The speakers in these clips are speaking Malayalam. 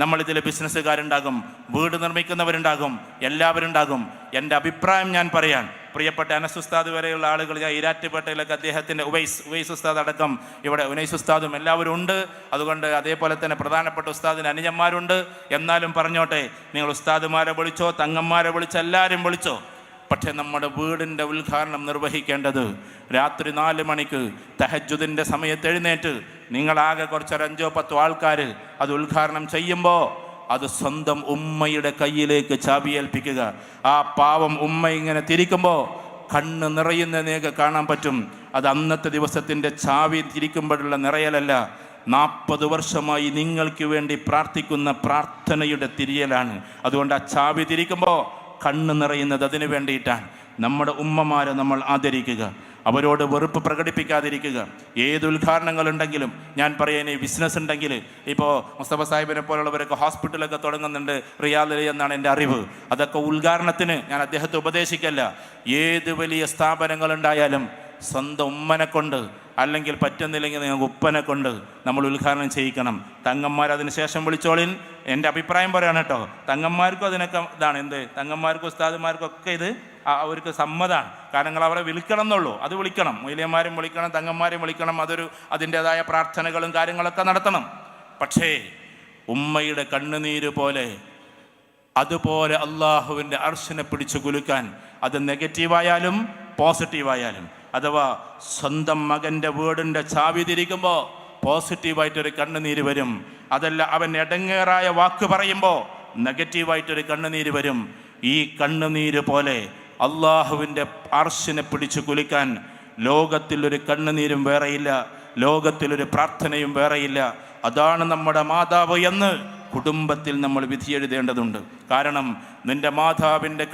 നമ്മളിതിൽ ബിസിനസ്സുകാരുണ്ടാകും, വീട് നിർമ്മിക്കുന്നവരുണ്ടാകും, എല്ലാവരും ഉണ്ടാകും. എൻ്റെ അഭിപ്രായം ഞാൻ പറയാൻ, പ്രിയപ്പെട്ട അനസ് ഉസ്താദ് വരെയുള്ള ആളുകൾ, ഞാൻ ഈരാറ്റുപേട്ടയിലൊക്കെ അദ്ദേഹത്തിൻ്റെ ഉവൈസ് ഉസ്താദ് അടക്കം ഇവിടെ ഉനൈസ് ഉസ്താദും എല്ലാവരും ഉണ്ട്. അതുകൊണ്ട് അതേപോലെ തന്നെ പ്രധാനപ്പെട്ട ഉസ്താദിന് അനുജന്മാരുണ്ട്. എന്നാലും പറഞ്ഞോട്ടെ, നിങ്ങൾ ഉസ്താദുമാരെ വിളിച്ചോ, തങ്ങന്മാരെ വിളിച്ചോ, എല്ലാവരും വിളിച്ചോ. പക്ഷെ നമ്മുടെ വീടിൻ്റെ ഉദ്ഘാടനം നിർവഹിക്കേണ്ടത് രാത്രി 4 മണിക്ക് തഹജ്ജുദിൻ്റെ സമയത്ത് എഴുന്നേറ്റ് നിങ്ങളാകെ കുറച്ചൊരു 5-10 ആൾക്കാർ അത് ഉദ്ഘാടനം ചെയ്യുമ്പോൾ അത് സ്വന്തം ഉമ്മയുടെ കയ്യിലേക്ക് ചാവിയേൽപ്പിക്കുക. ആ പാവം ഉമ്മ ഇങ്ങനെ തിരിക്കുമ്പോൾ കണ്ണ് നിറയുന്നതിനെയൊക്കെ കാണാൻ പറ്റും. അത് അന്നത്തെ ദിവസത്തിൻ്റെ ചാവി തിരിക്കുമ്പോഴുള്ള നിറയലല്ല, 40 വർഷമായി നിങ്ങൾക്ക് വേണ്ടി പ്രാർത്ഥിക്കുന്ന പ്രാർത്ഥനയുടെ തിരിയലാണ്. അതുകൊണ്ട് ആ ചാവി തിരിക്കുമ്പോൾ കണ്ണ് നിറയുന്നത് അതിന് വേണ്ടിയിട്ടാണ്. നമ്മുടെ ഉമ്മമാരെ നമ്മൾ ആദരിക്കുക, അവരോട് വെറുപ്പ് പ്രകടിപ്പിക്കാതിരിക്കുക. ഏത് ഉദ്ഘാടനങ്ങളുണ്ടെങ്കിലും ഞാൻ പറയുന്ന ബിസിനസ് ഉണ്ടെങ്കിൽ, ഇപ്പോൾ മുസ്തഫ സാഹിബിനെ പോലുള്ളവരൊക്കെ ഹോസ്പിറ്റലൊക്കെ തുടങ്ങുന്നുണ്ട് റിയാദിൽ എന്നാണ് എൻ്റെ അറിവ്. അതൊക്കെ ഉദ്ഘാടനത്തിന് ഞാൻ അദ്ദേഹത്തെ ഉപദേശിക്കല്ല. ഏത് വലിയ സ്ഥാപനങ്ങളുണ്ടായാലും സ്വന്തം ഉമ്മനെ കൊണ്ട്, അല്ലെങ്കിൽ പറ്റുന്നില്ലെങ്കിൽ നിങ്ങൾക്ക് ഉപ്പനെ കൊണ്ട് നമ്മൾ ഉദ്ഘാടനം ചെയ്യിക്കണം. തങ്ങന്മാരതിന് ശേഷം വിളിച്ചോളിൻ. എൻ്റെ അഭിപ്രായം പറയാണ് കേട്ടോ. തങ്ങന്മാർക്കും അതിനൊക്കെ ഇതാണ്, എന്ത് തങ്ങന്മാർക്കും ഉസ്താദുമാർക്കും ഒക്കെ ഇത് അവർക്ക് സമ്മതമാണ്. കാരണം നിങ്ങൾ അവരെ വിളിക്കണം എന്നുള്ളൂ, അത് വിളിക്കണം. മൂല്യന്മാരും വിളിക്കണം, തങ്ങന്മാരും വിളിക്കണം. അതിൻ്റെതായ പ്രാർത്ഥനകളും കാര്യങ്ങളൊക്കെ നടത്തണം. പക്ഷേ ഉമ്മയുടെ കണ്ണുനീര് പോലെ, അതുപോലെ അള്ളാഹുവിൻ്റെ അർശിനെ പിടിച്ചു കുലുക്കാൻ, അത് നെഗറ്റീവായാലും പോസിറ്റീവായാലും, അഥവാ സ്വന്തം മകൻ്റെ വീടിൻ്റെ ചാവി തിരിക്കുമ്പോൾ പോസിറ്റീവായിട്ടൊരു കണ്ണുനീര് വരും. അതല്ല, അവൻ എടങ്ങേറായ വാക്ക് പറയുമ്പോൾ നെഗറ്റീവായിട്ടൊരു കണ്ണുനീര് വരും. ഈ കണ്ണുനീര് പോലെ അള്ളാഹുവിൻ്റെ അർശിനെ പിടിച്ചു കുലിക്കാൻ ലോകത്തിലൊരു കണ്ണുനീരും വേറെയില്ല, ലോകത്തിലൊരു പ്രാർത്ഥനയും വേറെയില്ല. അതാണ് നമ്മുടെ മാതാവ് എന്ന് കുടുംബത്തിൽ നമ്മൾ വിധിയെഴുതേണ്ടതുണ്ട്. കാരണം നിൻ്റെ മാതാവിൻ്റെ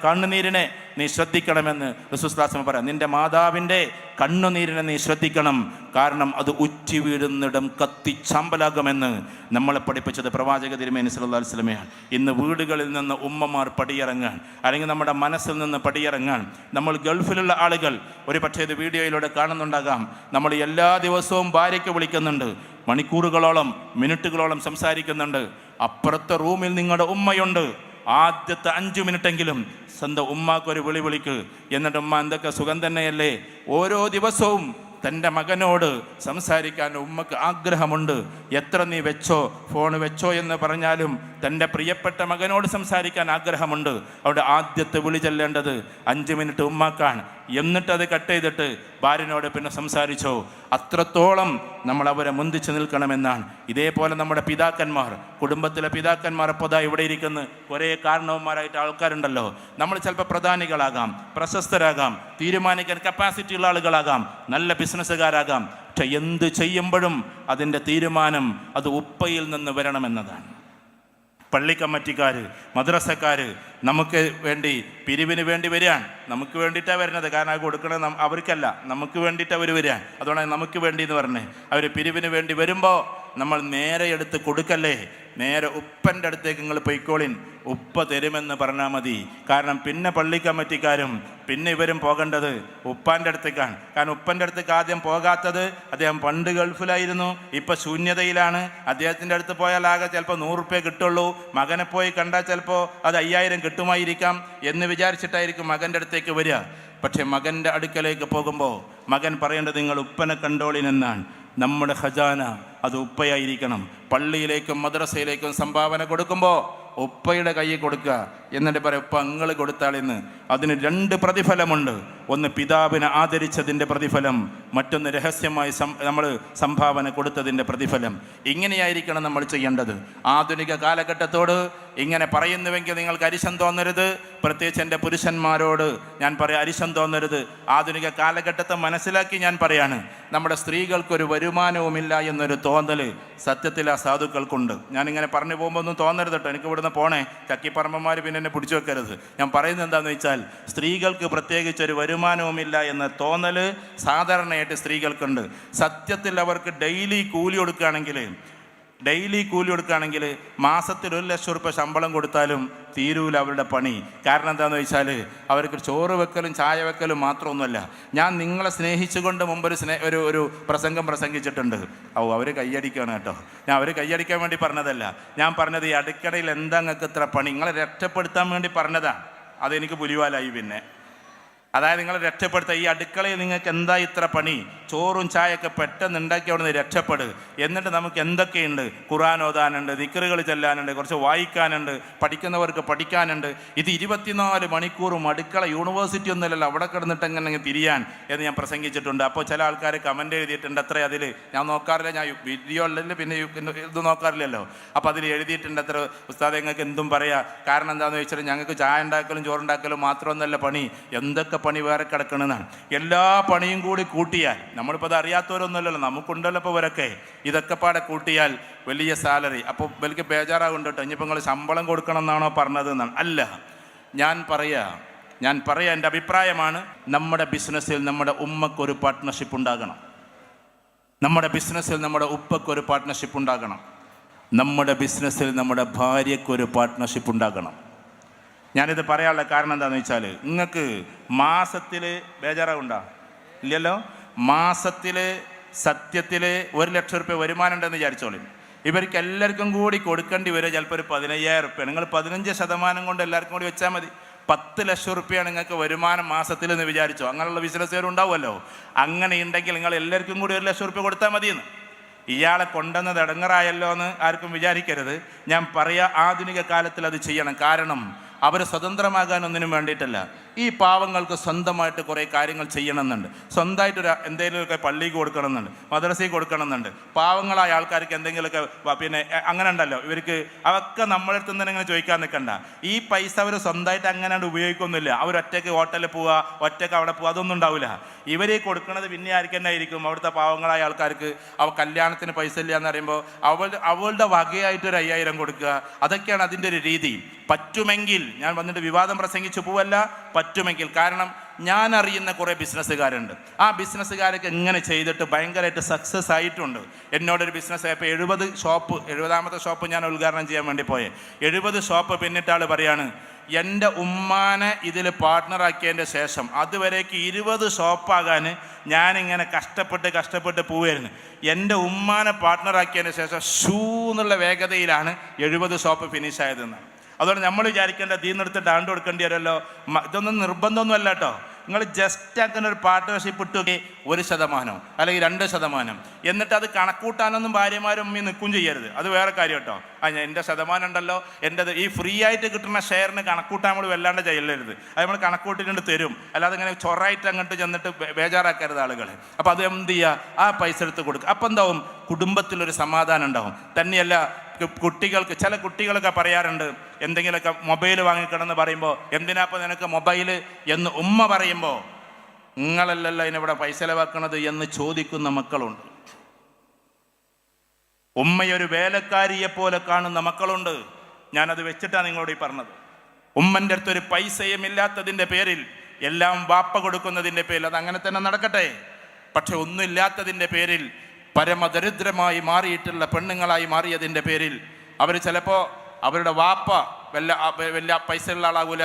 കണ്ണുനീരിനെ നീ ശ്രദ്ധിക്കണമെന്ന് റസൂലുള്ളാഹി സ്വല്ലല്ലാഹു അലൈഹി വസല്ലം പറയാം. നിൻ്റെ മാതാവിൻ്റെ കണ്ണുനീരിനെ നീ ശ്രദ്ധിക്കണം. കാരണം അത് ഉറ്റി വീഴുന്നിടം കത്തിച്ചാമ്പലാകുമെന്ന് നമ്മളെ പഠിപ്പിച്ചത് പ്രവാചക തിരുമേനി സല്ലല്ലാഹു അലൈഹി വസല്ലമയാണ്. ഇന്ന് വീടുകളിൽ നിന്ന് ഉമ്മമാർ പടിയിറങ്ങാൻ, അല്ലെങ്കിൽ നമ്മുടെ മനസ്സിൽ നിന്ന് പടിയിറങ്ങാൻ. നമ്മൾ ഗൾഫിലുള്ള ആളുകൾ ഒരു പക്ഷേ ഇത് വീഡിയോയിലൂടെ കാണുന്നുണ്ടാകാം. നമ്മൾ എല്ലാ ദിവസവും ഭാര്യയ്ക്ക് വിളിക്കുന്നുണ്ട്, മണിക്കൂറുകളോളം മിനിറ്റുകളോളം സംസാരിക്കുന്നുണ്ട്. അപ്പുറത്തെ റൂമിൽ നിങ്ങളുടെ ഉമ്മയുണ്ട്. ആദ്യത്തെ 5 മിനിറ്റെങ്കിലും സ്വന്തം ഉമ്മാക്കൊരു വിളിക്ക്. എന്നിട്ട് ഉമ്മ എന്തൊക്കെ സുഖം തന്നെയല്ലേ? ഓരോ ദിവസവും തൻ്റെ മകനോട് സംസാരിക്കാൻ ഉമ്മക്ക് ആഗ്രഹമുണ്ട്. എത്ര നീ ഫോൺ വെച്ചോ എന്ന് പറഞ്ഞാലും തൻ്റെ പ്രിയപ്പെട്ട മകനോട് സംസാരിക്കാൻ ആഗ്രഹമുണ്ട്. അവിടെ ആദ്യത്തെ വിളി ചെല്ലേണ്ടത് 5 മിനിറ്റ് ഉമ്മാക്കാണ്. എന്നിട്ടത് കട്ട് ചെയ്തിട്ട് ഭാര്യനോട് പിന്നെ സംസാരിച്ചോ. അത്രത്തോളം നമ്മൾ അവരെ മുന്തിച്ച് നിൽക്കണമെന്നാണ്. ഇതേപോലെ നമ്മുടെ പിതാക്കന്മാർ, കുടുംബത്തിലെ പിതാക്കന്മാർ ഇപ്പോൾ ഇവിടെ ഇരിക്കുന്ന കുറേ കാരണവന്മാരായിട്ട് ആൾക്കാരുണ്ടല്ലോ. നമ്മൾ ചിലപ്പോൾ പ്രധാനികളാകാം, പ്രശസ്തരാകാം, തീരുമാനിക്കാൻ കപ്പാസിറ്റി ഉള്ള ആളുകളാകാം, നല്ല ബിസിനസ്സുകാരാകാം. പക്ഷെ എന്ത് ചെയ്യുമ്പോഴും അതിൻ്റെ തീരുമാനം അത് ഉപ്പയിൽ നിന്ന് വരണമെന്നതാണ്. പള്ളി കമ്മിറ്റിക്കാർ, മദ്രസക്കാർ നമുക്ക് വേണ്ടി പിരിവിന് വേണ്ടി വരികയാണ്. നമുക്ക് വേണ്ടിയിട്ടാണ് വരുന്നത്. കാരണം അത് കൊടുക്കണത് അവർക്കല്ല, നമുക്ക് വേണ്ടിയിട്ട് അവർ വരികയാണ്. അതുകൊണ്ടാണ് നമുക്ക് വേണ്ടി എന്ന് പറഞ്ഞേ. അവർ പിരിവിന് വേണ്ടി വരുമ്പോൾ നമ്മൾ നേരെ എടുത്ത് കൊടുക്കല്ലേ, നേരെ ഉപ്പൻ്റെ അടുത്തേക്ക് നിങ്ങൾ പൊയ്ക്കോളിൻ, ഉപ്പ തരുമെന്ന് പറഞ്ഞാൽ മതി. കാരണം പിന്നെ പള്ളി കമ്മിറ്റിക്കാരും പിന്നെ ഇവരും പോകേണ്ടത് ഉപ്പാൻ്റെ അടുത്തേക്കാണ്. കാരണം ഉപ്പൻ്റെ അടുത്തേക്ക് ആദ്യം പോകാത്തത്, അദ്ദേഹം പണ്ട് ഗൾഫിലായിരുന്നു, ഇപ്പം ശൂന്യതയിലാണ്. അദ്ദേഹത്തിൻ്റെ അടുത്ത് പോയാൽ ആകെ ചിലപ്പോൾ 100 രൂപ കിട്ടുള്ളൂ. മകനെ പോയി കണ്ടാൽ ചിലപ്പോൾ അത് 5000 കിട്ടുമായിരിക്കാം എന്ന് വിചാരിച്ചിട്ടായിരിക്കും മകൻ്റെ അടുത്തേക്ക് വരിക. പക്ഷേ മകൻ്റെ അടുക്കലേക്ക് പോകുമ്പോൾ മകൻ പറയേണ്ടത് നിങ്ങൾ ഉപ്പനെ കണ്ടോളിനെന്നാണ്. നമ്മുടെ ഖജാന അത് ഉപ്പയായിരിക്കണം. പള്ളിയിലേക്കും മദ്രസയിലേക്കും സംഭാവന കൊടുക്കുമ്പോൾ ഉപ്പയുടെ കയ്യിൽ കൊടുക്കുക. എന്നിട്ട് പറയും ഉപ്പ നിങ്ങൾ കൊടുത്താളിന്ന്. അതിന് 2 പ്രതിഫലമുണ്ട്. ഒന്ന് പിതാവിനെ ആദരിച്ചതിൻ്റെ പ്രതിഫലം, മറ്റൊന്ന് രഹസ്യമായി നമ്മൾ സംഭാവന കൊടുത്തതിൻ്റെ പ്രതിഫലം. ഇങ്ങനെയായിരിക്കണം നമ്മൾ ചെയ്യേണ്ടത്. ആധുനിക കാലഘട്ടത്തോട് ഇങ്ങനെ പറയുന്നുവെങ്കിൽ നിങ്ങൾക്ക് അരിശം തോന്നരുത്. പ്രത്യേകിച്ച് എൻ്റെ പുരുഷന്മാരോട് ഞാൻ പറയാം, അരിശം തോന്നരുത്. ആധുനിക കാലഘട്ടത്തെ മനസ്സിലാക്കി ഞാൻ പറയാണ്. നമ്മുടെ സ്ത്രീകൾക്കൊരു വരുമാനവുമില്ല എന്നൊരു തോന്നൽ സത്യത്തിൽ ആ സാധുക്കൾക്കുണ്ട്. ഞാനിങ്ങനെ പറഞ്ഞു പോകുമ്പോൾ ഒന്നും തോന്നരുത് കേട്ടോ, എനിക്ക് ഇവിടുന്ന് പോണേ, ചക്കിപ്പറമ്പന്മാർ പിന്നെ എന്നെ പിടിച്ചു വെക്കരുത്. ഞാൻ പറയുന്നത് എന്താണെന്ന് വെച്ചാൽ, സ്ത്രീകൾക്ക് പ്രത്യേകിച്ചൊരു വരുമാനവുമില്ല എന്ന തോന്നൽ സാധാരണയായിട്ട് സ്ത്രീകൾക്കുണ്ട്. സത്യത്തിൽ അവർക്ക് ഡെയിലി കൂലി കൊടുക്കുകയാണെങ്കിൽ ഡെയിലി കൂലി കൊടുക്കുകയാണെങ്കിൽ മാസത്തിൽ 1 ലക്ഷം റുപ്യ ശമ്പളം കൊടുത്താലും തീരൂല അവരുടെ പണി. കാരണം എന്താണെന്ന് വെച്ചാൽ അവർക്ക് ചോറ് വെക്കലും ചായ വെക്കലും മാത്രമൊന്നുമല്ല. ഞാൻ നിങ്ങളെ സ്നേഹിച്ചുകൊണ്ട് മുമ്പൊരു ഒരു പ്രസംഗം പ്രസംഗിച്ചിട്ടുണ്ട്. അവർ കയ്യടിക്കുകയാണ് കേട്ടോ. ഞാൻ അവർ കയ്യടിക്കാൻ വേണ്ടി പറഞ്ഞതല്ല. ഞാൻ പറഞ്ഞത് ഈ അടുക്കളയിൽ എന്താ നിങ്ങൾക്ക് ഇത്ര പണി, നിങ്ങളെ രക്ഷപ്പെടുത്താൻ വേണ്ടി പറഞ്ഞതാണ്. അതെനിക്ക് പുലിവാലായി. പിന്നെ അതായത് നിങ്ങൾ രക്ഷപ്പെടുത്തുക. ഈ അടുക്കളയിൽ നിങ്ങൾക്ക് എന്താ ഇത്ര പണി, ചോറും ചായയൊക്കെ പെട്ടെന്ന് ഉണ്ടാക്കി അവിടെ നിന്ന് രക്ഷപ്പെടുക. എന്നിട്ട് നമുക്ക് എന്തൊക്കെയുണ്ട്, ഖുർആൻ ഓതാനുണ്ട്, ദിക്റുകൾ ചെല്ലാനുണ്ട്, കുറച്ച് വായിക്കാനുണ്ട്, പഠിക്കുന്നവർക്ക് പഠിക്കാനുണ്ട്. ഇത് 24 മണിക്കൂറും അടുക്കള യൂണിവേഴ്സിറ്റി ഒന്നുമല്ലല്ലോ, അവിടെ കിടന്നിട്ട് എങ്ങനെ തിരിയാൻ എന്ന് ഞാൻ പ്രസംഗിച്ചിട്ടുണ്ട്. അപ്പോൾ ചില ആൾക്കാർ കമൻ്റ് എഴുതിയിട്ടുണ്ട്. അത്ര അതിൽ ഞാൻ നോക്കാറില്ല, ഞാൻ വീഡിയോ ഉള്ളതിൽ പിന്നെ ഇത് നോക്കാറില്ലല്ലോ. അപ്പോൾ അതിൽ എഴുതിയിട്ടുണ്ട് അത്ര, ഉസ്താദ് നിങ്ങൾക്ക് എന്തും പറയാം. കാരണം എന്താണെന്ന് വെച്ചാൽ ഞങ്ങൾക്ക് ചായ ഉണ്ടാക്കലും ചോറുണ്ടാക്കലും മാത്രമൊന്നല്ല പണി, എന്തൊക്കെ പണി വേറെ കിടക്കണമെന്നാണ്. എല്ലാ പണിയും കൂടി കൂട്ടിയാൽ, നമ്മളിപ്പോൾ അത് അറിയാത്തവരൊന്നുമല്ലല്ലോ, നമുക്കുണ്ടല്ലോ ഇപ്പോൾ ഇവരൊക്കെ, ഇതൊക്കെ പാടെ കൂട്ടിയാൽ വലിയ സാലറി. അപ്പോൾ വലിയ ബേജാറാകുണ്ട് കേട്ടോ. ഇനിയിപ്പോൾ നിങ്ങൾ ശമ്പളം കൊടുക്കണം എന്നാണോ പറഞ്ഞത് എന്നാണ്. അല്ല, ഞാൻ പറയാം എൻ്റെ അഭിപ്രായമാണ്, നമ്മുടെ ബിസിനസ്സിൽ നമ്മുടെ ഉമ്മക്കൊരു പാർട്ട്ണർഷിപ്പ് ഉണ്ടാകണം. നമ്മുടെ ബിസിനസ്സിൽ നമ്മുടെ ഉപ്പക്കൊരു പാർട്ട്ണർഷിപ്പ് ഉണ്ടാകണം. നമ്മുടെ ബിസിനസ്സിൽ നമ്മുടെ ഭാര്യയ്ക്കൊരു പാർട്ട്ണർഷിപ്പ് ഉണ്ടാകണം. ഞാനിത് പറയാനുള്ള കാരണം എന്താണെന്ന് വെച്ചാൽ, നിങ്ങൾക്ക് മാസത്തിൽ ബേജാറാവുണ്ടോ? ഇല്ലല്ലോ. മാസത്തിൽ സത്യത്തിൽ 1 ലക്ഷം റുപ്യ വരുമാനം ഉണ്ടെന്ന് വിചാരിച്ചോളൂ. ഇവർക്ക് എല്ലാവർക്കും കൂടി കൊടുക്കേണ്ടി വരും ചിലപ്പോൾ ഒരു 15,000 റുപ്യ. നിങ്ങൾ 15% കൊണ്ട് എല്ലാവർക്കും കൂടി വെച്ചാൽ മതി. 10 ലക്ഷം റുപ്യാണ് നിങ്ങൾക്ക് വരുമാനം മാസത്തിൽ എന്ന് വിചാരിച്ചോ. അങ്ങനെയുള്ള ബിസിനസ്സുകാരുണ്ടാവുമല്ലോ. അങ്ങനെ ഉണ്ടെങ്കിൽ നിങ്ങൾ എല്ലാവർക്കും കൂടി 1 ലക്ഷം റുപ്യ കൊടുത്താൽ മതിയെന്ന്. ഇയാളെ കൊണ്ടുവന്നത് ഇടങ്ങറായല്ലോ എന്ന് ആർക്കും വിചാരിക്കരുത്. ഞാൻ പറയാം, ആധുനിക കാലത്തിൽ അത് ചെയ്യണം. കാരണം അവർ സ്വതന്ത്രമാകാനൊന്നിനും വേണ്ടിയിട്ടല്ല. ഈ പാവങ്ങൾക്ക് സ്വന്തമായിട്ട് കുറേ കാര്യങ്ങൾ ചെയ്യണമെന്നുണ്ട്. സ്വന്തമായിട്ടൊരു എന്തെങ്കിലുമൊക്കെ പള്ളിക്ക് കൊടുക്കണമെന്നുണ്ട്, മദ്രസയ്ക്ക് കൊടുക്കണമെന്നുണ്ട്. പാവങ്ങളായ ആൾക്കാർക്ക് എന്തെങ്കിലുമൊക്കെ പിന്നെ അങ്ങനെ ഉണ്ടല്ലോ. ഇവർക്ക് അതൊക്കെ നമ്മളെ അടുത്ത് തന്നെ ഇങ്ങനെ ചോദിക്കാൻ നിൽക്കണ്ട. ഈ പൈസ അവർ സ്വന്തമായിട്ട് അങ്ങനെ ഉപയോഗിക്കൊന്നുമില്ല. അവരൊറ്റയ്ക്ക് ഹോട്ടലിൽ പോവുക, ഒറ്റയ്ക്ക് അവിടെ പോവുക, അതൊന്നും ഉണ്ടാവില്ല. ഇവർ കൊടുക്കുന്നത് പിന്നെ ആർക്ക് തന്നെ ആയിരിക്കും, അവിടുത്തെ പാവങ്ങളായ ആൾക്കാർക്ക്. കല്യാണത്തിന് പൈസ ഇല്ല എന്ന് പറയുമ്പോൾ അവളുടെ വകയായിട്ടൊരു 5,000 കൊടുക്കുക. അതൊക്കെയാണ് അതിൻ്റെ ഒരു രീതി. പറ്റുമെങ്കിൽ, ഞാൻ വന്നിട്ട് വിവാദം പ്രസംഗിച്ചു പോവല്ല, പറ്റുമെങ്കിൽ. കാരണം ഞാൻ അറിയുന്ന കുറേ ബിസിനസ്സുകാരുണ്ട്. ആ ബിസിനസ്സുകാരൊക്കെ എങ്ങനെ ചെയ്തിട്ട് ഭയങ്കരമായിട്ട് സക്സസ് ആയിട്ടുണ്ട്. എന്നോടൊരു ബിസിനസ് ഇപ്പോൾ 70ാമത്തെ ഷോപ്പ് ഞാൻ ഉദ്ഘാടനം ചെയ്യാൻ വേണ്ടി പോയേ. 70 ഷോപ്പ് പിന്നിട്ട ആൾ പറയാണ്, എൻ്റെ ഉമ്മാനെ ഇതിൽ പാർട്ട്ണറാക്കിയതിൻ്റെ ശേഷം അതുവരേക്ക് 20 ഷോപ്പാകാൻ ഞാനിങ്ങനെ കഷ്ടപ്പെട്ട് പോവുമായിരുന്നു. എൻ്റെ ഉമ്മാനെ പാർട്ട്ണറാക്കിയതിന് ശേഷം എന്നുള്ള വേഗതയിലാണ് 70 ഷോപ്പ് ഫിനിഷ് ആയതെന്നാണ്. അതുകൊണ്ട് നമ്മൾ വിചാരിക്കേണ്ട ദീന്നെടുത്ത് ഡാണ്ട് കൊടുക്കേണ്ടി വരുമല്ലോ. ഇതൊന്നും നിർബന്ധമൊന്നുമല്ല കേട്ടോ. നിങ്ങൾ ജസ്റ്റ് അങ്ങനെ ഒരു പാർട്ട്ണർഷിപ്പ് ഇട്ടുകെ 1% അല്ലെങ്കിൽ 2%, എന്നിട്ട് അത് കണക്കൂട്ടാനൊന്നും ഭാര്യമാരും ഉമ്മയും നിൽക്കും ചെയ്യരുത്. അത് വേറെ കാര്യം കേട്ടോ. എൻ്റെ ശതമാനം ഉണ്ടല്ലോ, എൻ്റെത് ഈ ഫ്രീ ആയിട്ട് കിട്ടുന്ന ഷെയറിന് കണക്കൂട്ടാൻ നമ്മൾ വല്ലാണ്ട് ചെയ്യരുത്. അത് നമ്മൾ കണക്കൂട്ടിട്ടുണ്ട് തരും. അല്ലാതെ ഇങ്ങനെ ചൊറായിട്ട് അങ്ങോട്ട് ചെന്നിട്ട് ബേജാറാക്കരുത് ആളുകളെ. അപ്പോൾ അത് എന്ത് ചെയ്യുക, ആ പൈസ എടുത്ത് കൊടുക്കുക. അപ്പം എന്താവും, കുടുംബത്തിലൊരു സമാധാനം ഉണ്ടാവും. തന്നെയല്ല, ചില കുട്ടികളൊക്കെ പറയാറുണ്ട്, എന്തെങ്കിലുമൊക്കെ മൊബൈൽ വാങ്ങിക്കണമെന്ന് പറയുമ്പോൾ, എന്തിനാപ്പോൾ നിനക്ക് മൊബൈൽ എന്ന് ഉമ്മ പറയുമ്പോൾ, നിങ്ങളല്ലല്ലോ ഇതിനിവിടെ പൈസ ചെലവാക്കണത് എന്ന് ചോദിക്കുന്ന മക്കളുണ്ട്. ഉമ്മയൊരു വേലക്കാരിയെ പോലെ കാണുന്ന മക്കളുണ്ട്. ഞാനത് വെച്ചിട്ടാണ് നിങ്ങളോട് ഈ പറഞ്ഞത്. ഉമ്മൻ്റെ അടുത്തൊരു പൈസയും ഇല്ലാത്തതിൻ്റെ പേരിൽ, എല്ലാം വാപ്പ കൊടുക്കുന്നതിൻ്റെ പേരിൽ, അത് അങ്ങനെ തന്നെ നടക്കട്ടെ. പക്ഷെ ഒന്നുമില്ലാത്തതിൻ്റെ പേരിൽ, പരമദരിദ്രമായി മാറിയിട്ടുള്ള പെണ്ണുങ്ങളായി മാറിയതിൻ്റെ പേരിൽ അവർ ചിലപ്പോൾ അവരുടെ വാപ്പ വലിയ പൈസയുള്ള ആളാകൂല.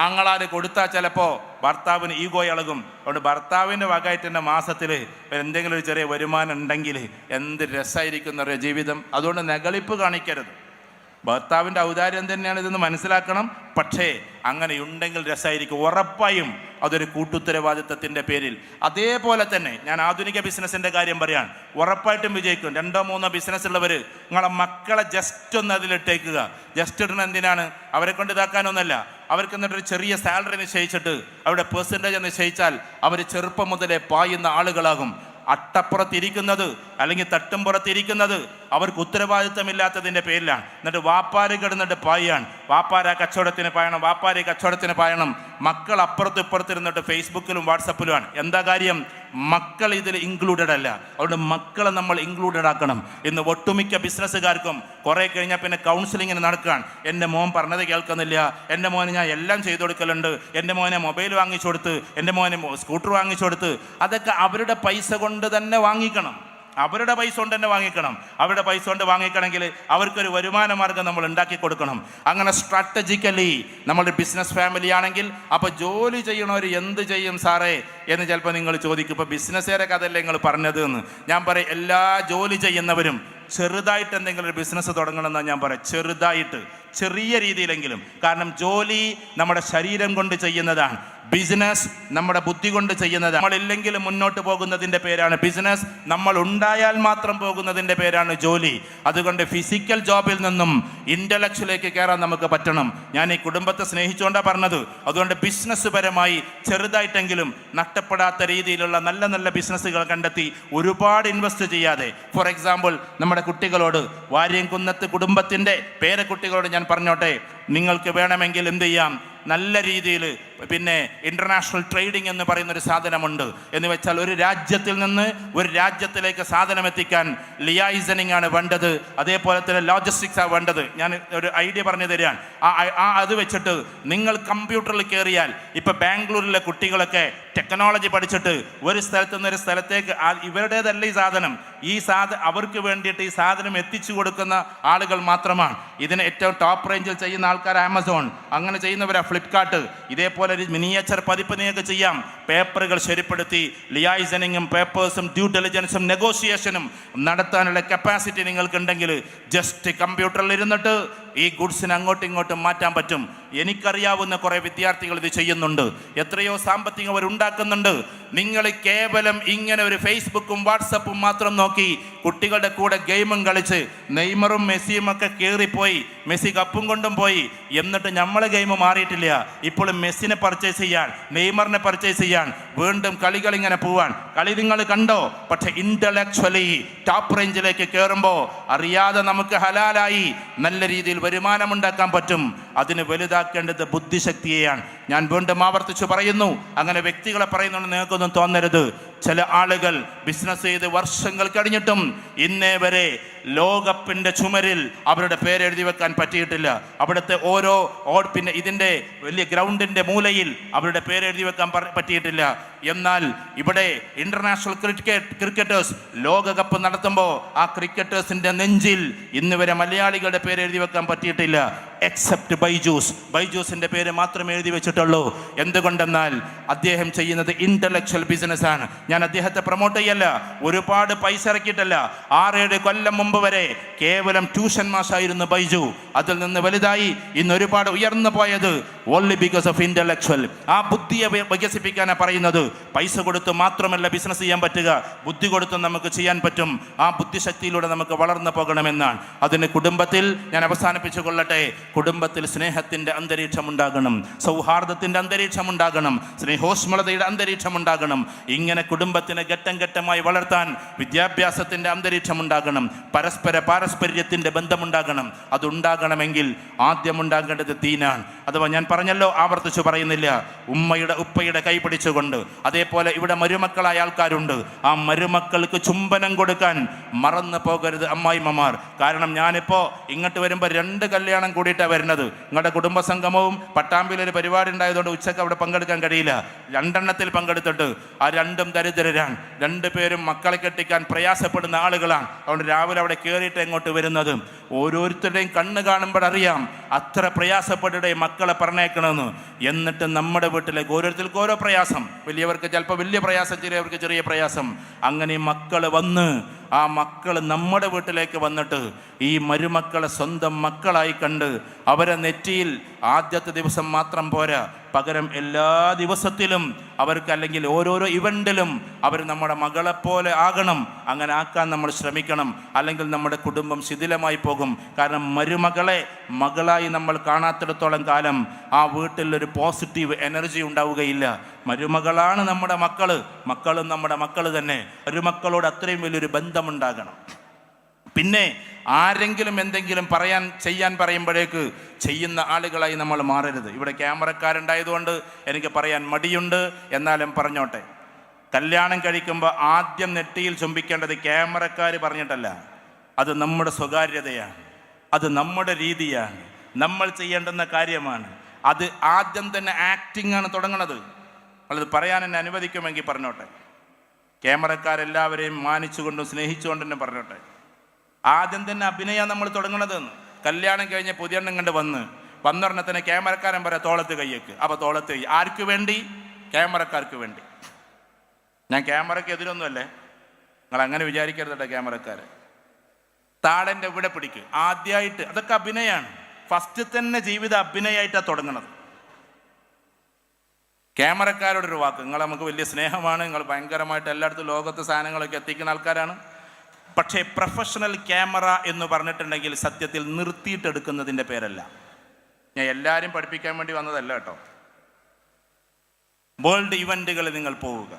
ആങ്ങളാര് കൊടുത്താൽ ചിലപ്പോൾ ഭർത്താവിന് ഈഗോ ഇളകും. അതുകൊണ്ട് ഭർത്താവിൻ്റെ വകയായിട്ട് തന്നെ മാസത്തിൽ എന്തെങ്കിലും ഒരു ചെറിയ വരുമാനം ഉണ്ടെങ്കിൽ എന്ത് രസമായിരിക്കുന്ന ജീവിതം. അതുകൊണ്ട് നെകളിപ്പ് കാണിക്കരുത്. ഭർത്താവിൻ്റെ ഔദാര്യം തന്നെയാണ് ഇതെന്ന് മനസ്സിലാക്കണം. പക്ഷേ അങ്ങനെയുണ്ടെങ്കിൽ രസമായിരിക്കും. ഉറപ്പായും അതൊരു കൂട്ടുത്തരവാദിത്തത്തിൻ്റെ പേരിൽ. അതേപോലെ തന്നെ ഞാൻ ആധുനിക ബിസിനസ്സിൻ്റെ കാര്യം പറയാൻ, ഉറപ്പായിട്ടും വിജയിക്കും. 2-3 ബിസിനസ് ഉള്ളവർ നിങ്ങളെ മക്കളെ ജസ്റ്റ് ഒന്ന് അതിലിട്ടേക്കുക. ജസ്റ്റ് ഇടുന്ന എന്തിനാണ്, അവരെ കൊണ്ട് ഇതാക്കാനൊന്നുമല്ല. അവർക്ക് എന്നിട്ടൊരു ചെറിയ സാലറി നിശ്ചയിച്ചിട്ട് അവരുടെ പെർസെൻറ്റേജ് നിശ്ചയിച്ചാൽ അവർ ചെറുപ്പം മുതലേ പായുന്ന ആളുകളാകും. അട്ടപ്പുറത്തിരിക്കുന്നത് അല്ലെങ്കിൽ തട്ടുംപുറത്തിരിക്കുന്നത് അവർക്ക് ഉത്തരവാദിത്തമില്ലാത്തതിൻ്റെ പേരിലാണ്. എന്നിട്ട് വാപ്പാര് കിടന്നിട്ട് പായാണ്, വാപ്പാര കച്ചവടത്തിന് പായണം, വാപ്പാര് കച്ചവടത്തിന് പായണം. മക്കൾ അപ്പുറത്തും ഇപ്പുറത്തിരുന്നിട്ട് ഫേസ്ബുക്കിലും വാട്സപ്പിലുമാണ്. എന്താ കാര്യം, മക്കൾ ഇതിൽ ഇൻക്ലൂഡഡ് അല്ല. അതുകൊണ്ട് മക്കളെ നമ്മൾ ഇൻക്ലൂഡഡ് ആക്കണം. ഇന്ന് ഒട്ടുമിക്ക ബിസിനസ്സുകാർക്കും കുറേ കഴിഞ്ഞാൽ പിന്നെ കൗൺസിലിങ്ങിന് നടക്കുകയാണ്. എൻ്റെ മോൻ പറഞ്ഞത് കേൾക്കുന്നില്ല, എൻ്റെ മോന് ഞാൻ എല്ലാം ചെയ്തു കൊടുക്കലുണ്ട്, എൻ്റെ മോനെ മൊബൈൽ വാങ്ങിച്ചു കൊടുത്ത്, എൻ്റെ മോനെ സ്കൂട്ടർ വാങ്ങിച്ചു കൊടുത്ത്. അതൊക്കെ അവരുടെ പൈസ കൊണ്ട് തന്നെ വാങ്ങിക്കണം. അവരുടെ പൈസ കൊണ്ട് തന്നെ വാങ്ങിക്കണം. അവരുടെ പൈസ കൊണ്ട് വാങ്ങിക്കണമെങ്കിൽ അവർക്കൊരു വരുമാന മാർഗം നമ്മൾ ഉണ്ടാക്കി കൊടുക്കണം. അങ്ങനെ സ്ട്രാറ്റജിക്കലി നമ്മൾ ബിസിനസ് ഫാമിലി ആണെങ്കിൽ അപ്പോൾ ജോലി ചെയ്യണവർ എന്ത് ചെയ്യും സാറേ എന്ന് ചിലപ്പോൾ നിങ്ങൾ ചോദിക്കും. ഇപ്പോൾ ബിസിനസ്സുകാരെ കഥയല്ലേ നിങ്ങൾ പറഞ്ഞത് എന്ന് ഞാൻ പറയും. എല്ലാ ജോലി ചെയ്യുന്നവരും ചെറുതായിട്ട് എന്തെങ്കിലും ഒരു ബിസിനസ് തുടങ്ങണമെന്നാണ് ഞാൻ പറയാം. ചെറുതായിട്ട്, ചെറിയ രീതിയിലെങ്കിലും. കാരണം ജോലി നമ്മുടെ ശരീരം കൊണ്ട് ചെയ്യുന്നതാണ്, ബിസിനസ് നമ്മുടെ ബുദ്ധി കൊണ്ട് ചെയ്യുന്നതാണ്. നമ്മളില്ലെങ്കിലും മുന്നോട്ട് പോകുന്നതിൻ്റെ പേരാണ് ബിസിനസ്, നമ്മൾ ഉണ്ടായാൽ മാത്രം പോകുന്നതിൻ്റെ പേരാണ് ജോലി. അതുകൊണ്ട് ഫിസിക്കൽ ജോബിൽ നിന്നും ഇൻ്റലക്ച്വലേക്ക് കയറാൻ നമുക്ക് പറ്റണം. ഞാൻ ഈ കുടുംബത്തെ സ്നേഹിച്ചുകൊണ്ടാണ് പറഞ്ഞത്. അതുകൊണ്ട് ബിസിനസ് പരമായി ചെറുതായിട്ടെങ്കിലും നഷ്ടപ്പെടാത്ത രീതിയിലുള്ള നല്ല നല്ല ബിസിനസ്സുകൾ കണ്ടെത്തി ഒരുപാട് ഇൻവെസ്റ്റ് ചെയ്യാതെ, ഫോർ എക്സാമ്പിൾ നമ്മുടെ കുട്ടികളോട്, വാര്യംകുന്നത്ത് കുടുംബത്തിൻ്റെ പേരക്കുട്ടികളോട് ഞാൻ പറഞ്ഞോട്ടെ, നിങ്ങൾക്ക് വേണമെങ്കിൽ എന്ത് ചെയ്യാം, നല്ല രീതിയിൽ പിന്നെ ഇൻ്റർനാഷണൽ ട്രേഡിംഗ് എന്ന് പറയുന്നൊരു സാധനമുണ്ട്. എന്ന് വെച്ചാൽ ഒരു രാജ്യത്തിൽ നിന്ന് ഒരു രാജ്യത്തിലേക്ക് സാധനം എത്തിക്കാൻ ലിയായിസനിങ് ആണ് വേണ്ടത്, അതേപോലെ തന്നെ ലോജിസ്റ്റിക്സ് ആണ് വേണ്ടത്. ഞാൻ ഒരു ഐഡിയ പറഞ്ഞു തരാൻ. അത് വെച്ചിട്ട് നിങ്ങൾ കമ്പ്യൂട്ടറിൽ കയറിയാൽ ഇപ്പോൾ ബാംഗ്ലൂരിലെ കുട്ടികളൊക്കെ ടെക്നോളജി പഠിച്ചിട്ട് ഒരു സ്ഥലത്തു നിന്ന് ഒരു സ്ഥലത്തേക്ക്, ഇവരുടേതല്ല ഈ സാധനം അവർക്ക് വേണ്ടിയിട്ട് ഈ സാധനം എത്തിച്ചു കൊടുക്കുന്ന ആളുകൾ മാത്രമാണ്. ഇതിന് ഏറ്റവും ടോപ്പ് റേഞ്ചിൽ ചെയ്യുന്ന ആൾക്കാർ ആമസോൺ, അങ്ങനെ ചെയ്യുന്നവരാ ഫ്ലിപ്കാർട്ട്. ഇതേപോലെ ഒരു മിനിയേച്ചർ പതിപ്പ് നിങ്ങൾക്ക് ചെയ്യാം. പേപ്പറുകൾ ശരിപ്പെടുത്തി ലിയായിസനിങ്ങും പേപ്പേഴ്സും ഡ്യൂ ഡെലിജൻസും നെഗോഷിയേഷനും നടത്താനുള്ള കപ്പാസിറ്റി നിങ്ങൾക്കുണ്ടെങ്കിൽ ജസ്റ്റ് കമ്പ്യൂട്ടറിൽ ഇരുന്നിട്ട് ഈ ഗുഡ്സിനെ അങ്ങോട്ടും ഇങ്ങോട്ടും മാറ്റാൻ പറ്റും. എനിക്കറിയാവുന്ന കുറേ വിദ്യാർത്ഥികൾ ഇത് ചെയ്യുന്നുണ്ട്. എത്രയോ സാമ്പത്തികം അവരുണ്ടാക്കുന്നുണ്ട്. നിങ്ങൾ കേവലം ഇങ്ങനെ ഒരു ഫേസ്ബുക്കും വാട്സപ്പും മാത്രം നോക്കി കുട്ടികളുടെ കൂടെ ഗെയിമും കളിച്ച് നെയ്മറും മെസ്സിയും ഒക്കെ കയറിപ്പോയി, മെസ്സി കപ്പും കൊണ്ടും പോയി. എന്നിട്ട് നമ്മളെ ഗെയിം മാറിയിട്ടില്ല. ഇപ്പോഴും മെസ്സിനെ പർച്ചേസ് ചെയ്യാൻ, നെയ്മറിനെ പർച്ചേസ് ചെയ്യാൻ, വീണ്ടും കളികൾ ഇങ്ങനെ പോവാൻ. കളി നിങ്ങൾ കണ്ടോ? പക്ഷെ ഇൻ്റലക്ച്വലി ടോപ്പ് റേഞ്ചിലേക്ക് കയറുമ്പോൾ അറിയാതെ നമുക്ക് ഹലാലായി നല്ല രീതിയിൽ വരുമാനമുണ്ടാക്കാൻ പറ്റും. അതിന് വലുതാക്കേണ്ടത് ബുദ്ധിശക്തിയെയാണ്. ഞാൻ വീണ്ടും ആവർത്തിച്ചു പറയുന്നു. അങ്ങനെ വ്യക്തികളെ പറയുന്നുണ്ട് നിങ്ങൾക്കൊന്നും തോന്നരുത്. ചില ആളുകൾ ബിസിനസ് ചെയ്ത് വർഷങ്ങൾ കഴിഞ്ഞിട്ടും ഇന്നേ വരെ ലോകകപ്പിൻ്റെ ചുമരിൽ അവരുടെ പേരെഴുതി വെക്കാൻ പറ്റിയിട്ടില്ല. അവിടുത്തെ ഓരോ പിന്നെ ഇതിൻ്റെ വലിയ ഗ്രൗണ്ടിൻ്റെ മൂലയിൽ അവരുടെ പേരെഴുതി വെക്കാൻ പറ്റിയിട്ടില്ല. എന്നാൽ ഇവിടെ ഇൻ്റർനാഷണൽ ക്രിക്കറ്റേഴ്സ് ലോകകപ്പ് നടത്തുമ്പോൾ ആ ക്രിക്കറ്റേഴ്സിൻ്റെ നെഞ്ചിൽ ഇന്ന് വരെ മലയാളികളുടെ പേര് എഴുതി വെക്കാൻ പറ്റിയിട്ടില്ല. എക്സെപ്റ്റ് ബൈജൂസിൻ്റെ പേര് മാത്രമേ എഴുതി വെച്ചിട്ടുള്ളൂ. എന്തുകൊണ്ടെന്നാൽ അദ്ദേഹം ചെയ്യുന്നത് ഇൻ്റലക്ച്വൽ ബിസിനസ്സാണ്. ഞാൻ അദ്ദേഹത്തെ പ്രൊമോട്ട് ചെയ്യല്ല, ഒരുപാട് പൈസ ഇറക്കിയിട്ടല്ല. 6-7 കൊല്ലം മുമ്പ് വരെ കേവലം ട്യൂഷൻ മാഷായിരുന്നു ബൈജു. അതിൽ നിന്ന് വലുതായി ഇന്ന് ഒരുപാട് ഉയർന്നു പോയത് ഓൺലി ബിക്കോസ് ഓഫ് ഇൻ്റലക്ച്വൽ. ആ ബുദ്ധിയെ വികസിപ്പിക്കാനാണ് പറയുന്നത്. പൈസ കൊടുത്ത് മാത്രമല്ല ബിസിനസ് ചെയ്യാൻ പറ്റുക, ബുദ്ധി കൊടുത്ത് നമുക്ക് ചെയ്യാൻ പറ്റും. ആ ബുദ്ധിശക്തിയിലൂടെ നമുക്ക് വളർന്നു പോകണമെന്നാണ്. അതിന് കുടുംബത്തിൽ ഞാൻ അവസാനിപ്പിച്ചു കൊള്ളട്ടെ. കുടുംബത്തിൽ സ്നേഹത്തിൻ്റെ അന്തരീക്ഷം ഉണ്ടാകണം, സൗഹാർദ്ദത്തിൻ്റെ അന്തരീക്ഷം ഉണ്ടാകണം, സ്നേഹോഷ്മളതയുടെ അന്തരീക്ഷം ഉണ്ടാകണം. ഇങ്ങനെ കുടുംബത്തിനെ ഘട്ടം ഘട്ടമായി വളർത്താൻ വിദ്യാഭ്യാസത്തിൻ്റെ അന്തരീക്ഷം ഉണ്ടാകണം, പാരസ്പര്യത്തിൻ്റെ ബന്ധമുണ്ടാകണം. അതുണ്ടാകണമെങ്കിൽ ആദ്യം ഉണ്ടാകേണ്ടത് ദീനാണ്. അഥവാ ഞാൻ പറഞ്ഞല്ലോ, ആവർത്തിച്ചു പറയുന്നില്ല, ഉപ്പയുടെ കൈ പിടിച്ചുകൊണ്ട്. അതേപോലെ ഇവിടെ മരുമക്കളായ ആൾക്കാരുണ്ട്. ആ മരുമക്കൾക്ക് ചുംബനം കൊടുക്കാൻ മറന്നു പോകരുത് അമ്മായിമ്മമാർ. കാരണം ഞാനിപ്പോൾ ഇങ്ങോട്ട് വരുമ്പോൾ 2 കല്യാണം കൂടിയിട്ടാണ് വരുന്നത്. നിങ്ങളുടെ കുടുംബസംഗമവും പട്ടാമ്പിയിലൊരു പരിപാടി ഉണ്ടായതുകൊണ്ട് ഉച്ചക്ക് അവിടെ പങ്കെടുക്കാൻ കഴിയില്ല. 2 എണ്ണത്തിൽ പങ്കെടുത്തിട്ട് ആ 2ഉം ദരിദ്രരാണ്. 2 പേരും മക്കളെ കെട്ടിക്കാൻ പ്രയാസപ്പെടുന്ന ആളുകളാണ്. അതുകൊണ്ട് രാവിലെ അവിടെ കയറിയിട്ട് എങ്ങോട്ട് വരുന്നത്. ഓരോരുത്തരുടെയും കണ്ണ് കാണുമ്പോഴറിയാം അത്ര പ്രയാസപ്പെട്ടിടെ മക്കളെ പറഞ്ഞേക്കണമെന്ന്. എന്നിട്ട് നമ്മുടെ വീട്ടിലേക്ക് ഓരോരുത്തർക്ക് ഓരോ പ്രയാസം, വലിയവർക്ക് ചിലപ്പോൾ വലിയ പ്രയാസം, ചെറിയവർക്ക് ചെറിയ പ്രയാസം. അങ്ങനെ മക്കൾ വന്ന് ആ മക്കൾ നമ്മുടെ വീട്ടിലേക്ക് വന്നിട്ട് ഈ മരുമക്കളെ സ്വന്തം മക്കളായി കണ്ട് അവരെ നെറ്റിയിൽ ആദ്യത്തെ ദിവസം മാത്രം പോരാ, പകരം എല്ലാ ദിവസത്തിലും അവർക്ക്, അല്ലെങ്കിൽ ഓരോരോ ഇവൻറ്റിലും അവർ നമ്മുടെ മകളെപ്പോലെ ആകണം. അങ്ങനെ ആക്കാൻ നമ്മൾ ശ്രമിക്കണം. അല്ലെങ്കിൽ നമ്മുടെ കുടുംബം ശിഥിലമായി പോകും. കാരണം മരുമകളെ മകളായി നമ്മൾ കാണാത്തിടത്തോളം കാലം ആ വീട്ടിലൊരു പോസിറ്റീവ് എനർജി ഉണ്ടാവുകയില്ല. മരുമകളാണ് നമ്മുടെ മക്കളും നമ്മുടെ മക്കൾ തന്നെ. മരുമക്കളോട് അത്രയും വലിയൊരു ബന്ധമുണ്ടാകണം. പിന്നെ ആരെങ്കിലും എന്തെങ്കിലും ചെയ്യാൻ പറയുമ്പോഴേക്ക് ചെയ്യുന്ന ആളുകളായി നമ്മൾ മാറരുത്. ഇവിടെ ക്യാമറക്കാരുണ്ടായതുകൊണ്ട് എനിക്ക് പറയാൻ മടിയുണ്ട്, എന്നാലും പറഞ്ഞോട്ടെ. കല്യാണം കഴിക്കുമ്പോൾ ആദ്യം നെറ്റിയിൽ ചുംബിക്കേണ്ടത് ക്യാമറക്കാർ പറഞ്ഞിട്ടല്ല, അത് നമ്മുടെ സ്വകാര്യതയാണ്, അത് നമ്മുടെ രീതിയാണ്, നമ്മൾ ചെയ്യേണ്ടുന്ന കാര്യമാണ്. അത് ആദ്യം തന്നെ ആക്ടിംഗ് ആണ് തുടങ്ങുന്നത്. അത് പറയാൻ എന്നെ അനുവദിക്കുമെങ്കിൽ പറഞ്ഞോട്ടെ. ക്യാമറക്കാരെല്ലാവരെയും മാനിച്ചുകൊണ്ടും സ്നേഹിച്ചുകൊണ്ടും തന്നെ പറഞ്ഞോട്ടെ, ആദ്യം തന്നെ അഭിനയം നമ്മൾ തുടങ്ങണതെന്ന്. കല്യാണം കഴിഞ്ഞ് പുതിയെണ്ണം കണ്ട് വന്നൊരെണ്ണ തന്നെ ക്യാമറക്കാരൻ പറയാം തോളത്ത് കയ്യേക്ക്. അപ്പോൾ തോളത്ത് കൈ ആർക്ക് വേണ്ടി? ക്യാമറക്കാർക്ക് വേണ്ടി. ഞാൻ ക്യാമറയ്ക്ക് എതിരൊന്നുമല്ലേ, നിങ്ങൾ അങ്ങനെ വിചാരിക്കരുത് കേട്ടോ. ക്യാമറക്കാരെ താടൻ്റെ ഇവിടെ പിടിക്ക് ആദ്യമായിട്ട്, അതൊക്കെ അഭിനയമാണ്. ഫസ്റ്റ് തന്നെ ജീവിതം അഭിനയമായിട്ടാണ് തുടങ്ങണത്. ക്യാമറക്കാരോടൊരു വാക്ക്, നിങ്ങൾ നമുക്ക് വലിയ സ്നേഹമാണ്, നിങ്ങൾ ഭയങ്കരമായിട്ട് എല്ലായിടത്തും ലോകത്ത് സാധനങ്ങളൊക്കെ എത്തിക്കുന്ന ആൾക്കാരാണ്. പക്ഷേ പ്രൊഫഷണൽ ക്യാമറ എന്ന് പറഞ്ഞിട്ടുണ്ടെങ്കിൽ സത്യത്തിൽ നിർത്തിയിട്ടെടുക്കുന്നതിൻ്റെ പേരല്ല. ഞാൻ എല്ലാവരും പഠിപ്പിക്കാൻ വേണ്ടി വന്നതല്ല കേട്ടോ. വേൾഡ് ഇവൻറ്റുകൾ നിങ്ങൾ പോവുക,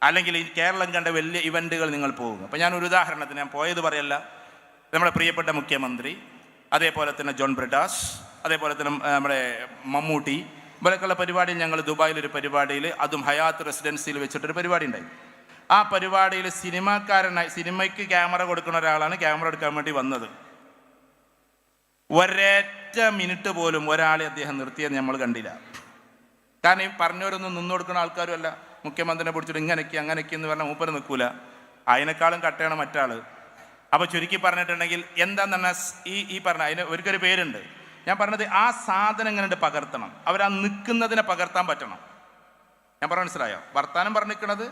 അല്ലെങ്കിൽ ഈ കേരളം കണ്ട വലിയ ഇവൻറ്റുകൾ നിങ്ങൾ പോവുക. അപ്പോൾ ഞാനൊരു ഉദാഹരണത്തിന്, ഞാൻ പോയത് പറയല്ല, നമ്മുടെ പ്രിയപ്പെട്ട മുഖ്യമന്ത്രി, അതേപോലെ തന്നെ ജോൺ ബ്രിട്ടാസ്, അതേപോലെ തന്നെ നമ്മുടെ മമ്മൂട്ടി, ഇവരൊക്കെയുള്ള പരിപാടിയിൽ ഞങ്ങൾ ദുബായിലൊരു പരിപാടിയിൽ, അതും ഹയാത്ത് റെസിഡൻസിയിൽ വെച്ചിട്ടൊരു പരിപാടി ഉണ്ടായി. ആ പരിപാടിയിൽ സിനിമയ്ക്ക് ക്യാമറ കൊടുക്കുന്ന ഒരാളാണ് ക്യാമറ എടുക്കാൻ വേണ്ടി വന്നത്. ഒരൊറ്റ മിനിറ്റ് പോലും ഒരാളെ അദ്ദേഹം നിർത്തിയത് നമ്മൾ കണ്ടില്ല. കാരണം ഈ പറഞ്ഞവരൊന്നും നിന്നു കൊടുക്കുന്ന ആൾക്കാരും അല്ല. മുഖ്യമന്ത്രിനെ പിടിച്ചിട്ട് ഇങ്ങനെയൊക്കെ അങ്ങനെയൊക്കെ എന്ന് പറഞ്ഞാൽ മൂപ്പര് നിൽക്കൂല, അതിനേക്കാളും കട്ടയാണ് മറ്റാൾ. അപ്പോൾ ചുരുക്കി പറഞ്ഞിട്ടുണ്ടെങ്കിൽ എന്താന്ന് പറഞ്ഞാൽ ഈ പറഞ്ഞ അതിന് ഒരിക്കലും പേരുണ്ട്. ഞാൻ പറഞ്ഞത് ആ സാധനം എങ്ങനെ പകർത്തണം, അവരാ നിൽക്കുന്നതിനെ പകർത്താൻ പറ്റണം. ഞാൻ പറഞ്ഞ മനസ്സിലായോ? വർത്താനം പറഞ്ഞിരിക്കണത്,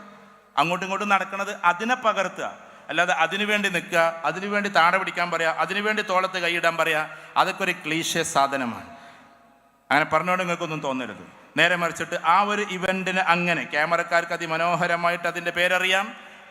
അങ്ങോട്ടും ഇങ്ങോട്ടും നടക്കുന്നത്, അതിനെ പകർത്തുക. അല്ലാതെ അതിനു വേണ്ടി നിൽക്കുക, അതിനു വേണ്ടി താട പിടിക്കാൻ പറയുക, അതിനു വേണ്ടി തോളത്ത് കൈയിടാൻ പറയുക, അതൊക്കെ ഒരു ക്ലീശേ സാധനമാണ്. അങ്ങനെ പറഞ്ഞുകൊണ്ട് നിങ്ങൾക്കൊന്നും തോന്നരുത്. നേരെ മറിച്ചിട്ട് ആ ഒരു ഇവൻറ്റിന് അങ്ങനെ ക്യാമറക്കാർക്ക് അതിമനോഹരമായിട്ട് അതിൻ്റെ പേരറിയാം.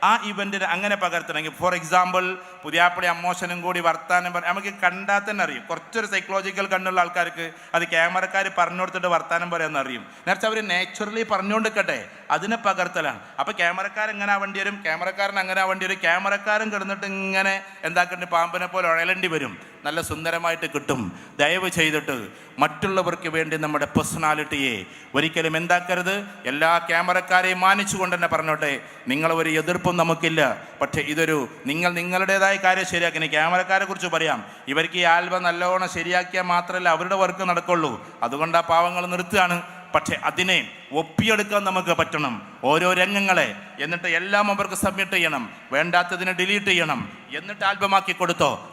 ആ ഇവൻറ്റിന് അങ്ങനെ പകർത്തണമെങ്കിൽ, ഫോർ എക്സാമ്പിൾ, പുതിയാപ്പളി അമ്മോശനും കൂടി വർത്താനം നമുക്ക് കണ്ടാൽ തന്നെ അറിയും. കുറച്ചൊരു സൈക്കോളജിക്കൽ കണ്ണുള്ള ആൾക്കാർക്ക് അത് ക്യാമറക്കാർ പറഞ്ഞു കൊടുത്തിട്ട് വർത്താനം പറയാമെന്ന് അറിയും. നേരത്തെ അവർ നാച്ചുറലി പറഞ്ഞുകൊണ്ടിരിക്കട്ടെ, അതിനെ പകർത്തലാണ്. അപ്പോൾ ക്യാമറക്കാരൻ എങ്ങനെ ആവേണ്ടി വരും, ക്യാമറക്കാരൻ അങ്ങനെ ആവേണ്ടി വരും. ക്യാമറക്കാരൻ കിടന്നിട്ട് ഇങ്ങനെ എന്താക്കേണ്ടി പാമ്പിനെ പോലെ ഉഴലേണ്ടി വരും. നല്ല സുന്ദരമായിട്ട് കിട്ടും. ദയവ് ചെയ്തിട്ട് മറ്റുള്ളവർക്ക് വേണ്ടി നമ്മുടെ പേഴ്സണാലിറ്റിയെ ഒരിക്കലും എന്താക്കരുത്. എല്ലാ ക്യാമറക്കാരെയും മാനിച്ചുകൊണ്ട് തന്നെ പറഞ്ഞോട്ടെ, നിങ്ങളൊരു എതിർപ്പും നമുക്കില്ല. പക്ഷേ ഇതൊരു നിങ്ങളുടേതായ കാര്യം ശരിയാക്കി. ഇനി ക്യാമറക്കാരെ കുറിച്ച് പറയാം, ഇവർക്ക് ഈ ആൽബം നല്ലോണം ശരിയാക്കിയാൽ മാത്രമല്ല അവരുടെ വർക്ക് നടക്കുള്ളൂ. അതുകൊണ്ട് ആ പാവങ്ങൾ നിർത്തുകയാണ്. പക്ഷെ അതിനെ ഒപ്പിയെടുക്കാൻ നമുക്ക് പറ്റണം, ഓരോ രംഗങ്ങളെ. എന്നിട്ട് എല്ലാം അവർക്ക് സബ്മിറ്റ് ചെയ്യണം, വേണ്ടാത്തതിനെ ഡിലീറ്റ് ചെയ്യണം, എന്നിട്ട് ആൽബമാക്കി